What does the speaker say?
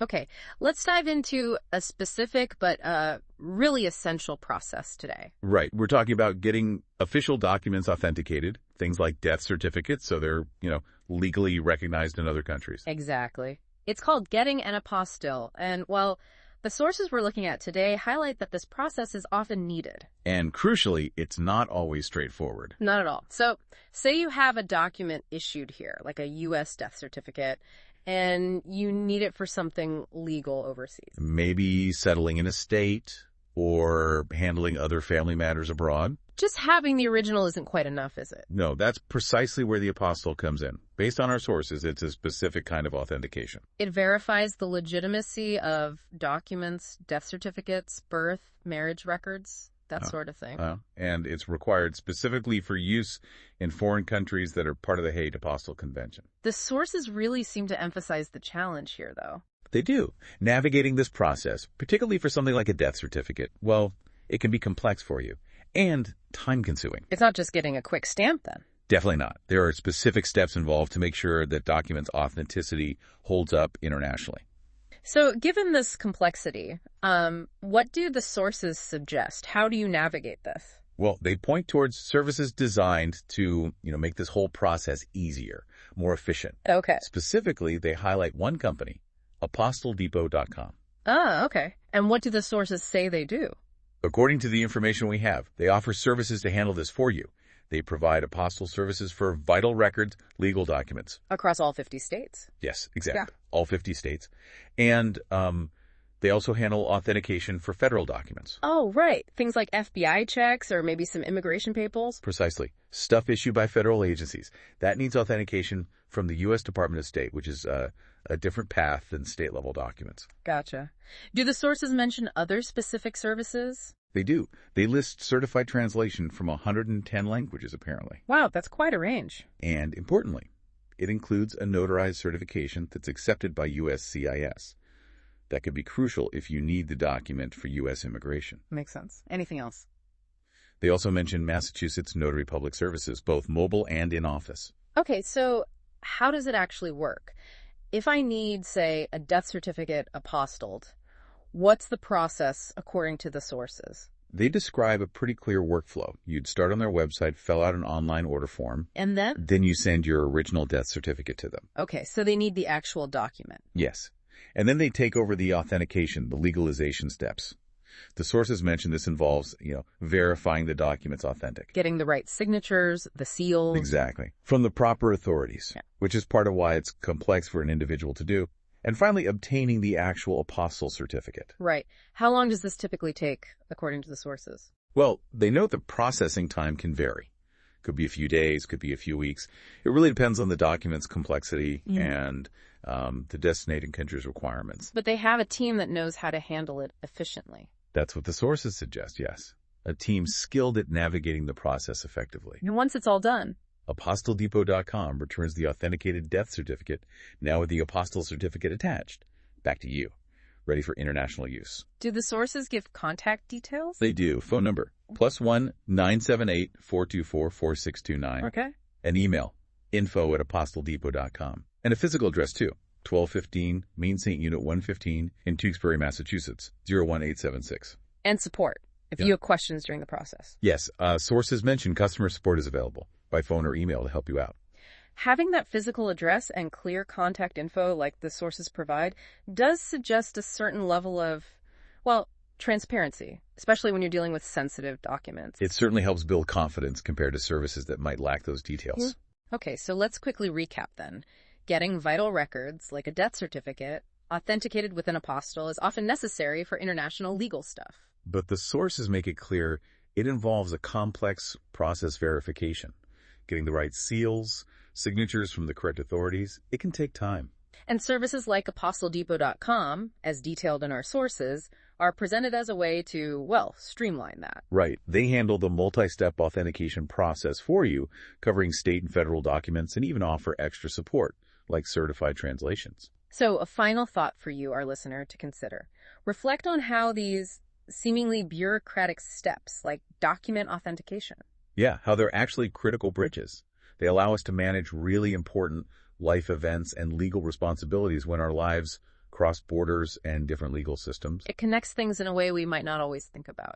Okay, let's dive into a specific but really essential process today. Right. We're talking about getting official documents authenticated, things like death certificates, so they're, legally recognized in other countries. Exactly. It's called getting an apostille, and, well, the sources we're looking at today highlight that this process is often needed. And crucially, it's not always straightforward. Not at all. So, say you have a document issued here, like a U.S. death certificate, and you need it for something legal overseas. Maybe settling in a state or handling other family matters abroad. Just having the original isn't quite enough, is it? No, that's precisely where the apostille comes in. Based on our sources, it's a specific kind of authentication. It verifies the legitimacy of documents, death certificates, birth, marriage records, that sort of thing. And it's required specifically for use in foreign countries that are part of the Hague Apostille Convention. The sources really seem to emphasize the challenge here, though. They do. Navigating this process, particularly for something like a death certificate, well, it can be complex for you and time-consuming. It's not just getting a quick stamp, then. Definitely not. There are specific steps involved to make sure that documents' authenticity holds up internationally. So, given this complexity, what do the sources suggest? How do you navigate this? Well, they point towards services designed to, make this whole process easier, more efficient. Okay. Specifically, they highlight one company, ApostilleDepot.com. Okay. And what do the sources say they do? According to the information we have, they offer services to handle this for you. They provide apostille services for vital records, legal documents. Across all 50 states? Yes, exactly. Yeah. All 50 states. And they also handle authentication for federal documents. Oh, right. Things like FBI checks or maybe some immigration papers? Precisely. Stuff issued by federal agencies. That needs authentication from the U.S. Department of State, which is a different path than state-level documents. Gotcha. Do the sources mention other specific services? They do. They list certified translation from 110 languages, apparently. Wow, that's quite a range. And importantly, it includes a notarized certification that's accepted by USCIS. That could be crucial if you need the document for U.S. immigration. Makes sense. Anything else? They also mention Massachusetts Notary Public Services, both mobile and in office. Okay, so how does it actually work? If I need, say, a death certificate apostilled, what's the process according to the sources? They describe a pretty clear workflow. You'd start on their website, fill out an online order form. And then? Then you send your original death certificate to them. Okay, so they need the actual document. Yes. And then they take over the authentication, the legalization steps. The sources mention this involves, verifying the document's authentic. Getting the right signatures, the seals. Exactly. From the proper authorities, which is part of why it's complex for an individual to do. And finally, obtaining the actual apostille certificate. Right. How long does this typically take, according to the sources? Well, they note the processing time can vary. Could be a few days, could be a few weeks. It really depends on the document's complexity and the destinating country's requirements. But they have a team that knows how to handle it efficiently. That's what the sources suggest, yes. A team skilled at navigating the process effectively. And once it's all done, ApostilleDepot.com returns the authenticated death certificate, now with the apostille certificate attached, back to you, ready for international use. do the sources give contact details? They do. Phone number, +1 978 424 4629. Okay. An email, info@ApostilleDepot.com. And a physical address, too. 1215 Main St. Unit 115 in Tewksbury, Massachusetts, 01876. And support, if you have questions during the process. Yes, sources mention customer support is available by phone or email to help you out. Having that physical address and clear contact info like the sources provide does suggest a certain level of, transparency, especially when you're dealing with sensitive documents. It certainly helps build confidence compared to services that might lack those details. Okay, so let's quickly recap then. Getting vital records, like a death certificate, authenticated with an apostille is often necessary for international legal stuff. But the sources make it clear it involves a complex process verification. Getting the right seals, signatures from the correct authorities, it can take time. And services like ApostilleDepot.com, as detailed in our sources, are presented as a way to, streamline that. Right. They handle the multi-step authentication process for you, covering state and federal documents, and even offer extra support, like certified translations. So a final thought for you, our listener, to consider. Reflect on how these seemingly bureaucratic steps, like document authentication. Yeah, how they're actually critical bridges. They allow us to manage really important life events and legal responsibilities when our lives across borders and different legal systems. It connects things in a way we might not always think about.